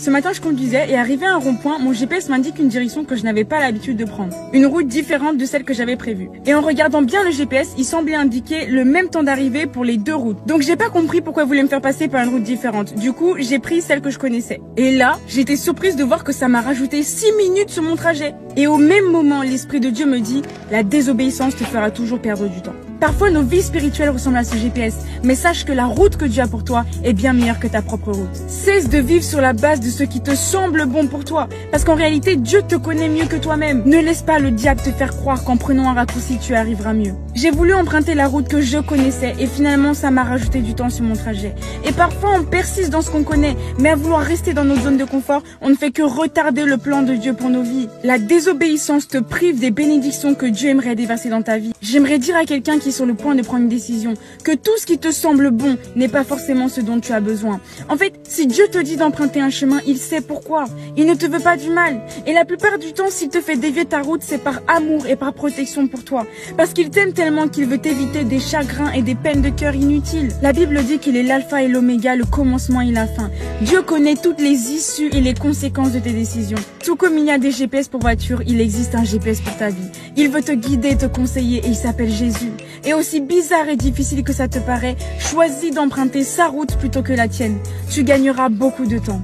Ce matin, je conduisais et arrivé à un rond-point, mon GPS m'indique une direction que je n'avais pas l'habitude de prendre. Une route différente de celle que j'avais prévue. Et en regardant bien le GPS, il semblait indiquer le même temps d'arrivée pour les deux routes. Donc j'ai pas compris pourquoi il voulait me faire passer par une route différente. Du coup, j'ai pris celle que je connaissais. Et là, j'étais surprise de voir que ça m'a rajouté 6 minutes sur mon trajet. Et au même moment, l'Esprit de Dieu me dit, la désobéissance te fera toujours perdre du temps. Parfois, nos vies spirituelles ressemblent à ce GPS, mais sache que la route que Dieu a pour toi est bien meilleure que ta propre route. Cesse de vivre sur la base de ce qui te semble bon pour toi, parce qu'en réalité, Dieu te connaît mieux que toi-même. Ne laisse pas le diable te faire croire qu'en prenant un raccourci, tu arriveras mieux. J'ai voulu emprunter la route que je connaissais et finalement, ça m'a rajouté du temps sur mon trajet. Et parfois, on persiste dans ce qu'on connaît, mais à vouloir rester dans notre zone de confort, on ne fait que retarder le plan de Dieu pour nos vies. La désobéissance te prive des bénédictions que Dieu aimerait déverser dans ta vie. J'aimerais dire à quelqu'un qui est sur le point de prendre une décision que tout ce qui te semble bon n'est pas forcément ce dont tu as besoin. En fait, si Dieu te dit d'emprunter un chemin, il sait pourquoi. Il ne te veut pas du mal. Et la plupart du temps, s'il te fait dévier ta route, c'est par amour et par protection pour toi. Parce qu'il t'aime tellement qu'il veut t'éviter des chagrins et des peines de cœur inutiles. La Bible dit qu'il est l'alpha et l'oméga, le commencement et la fin. Dieu connaît toutes les issues et les conséquences de tes décisions. Tout comme il y a des GPS pour voiture, il existe un GPS pour ta vie. Il veut te guider, te conseiller et il s'appelle Jésus. Et aussi bizarre et difficile que ça te paraît, choisis d'emprunter sa route plutôt que la tienne. Tu gagneras beaucoup de temps.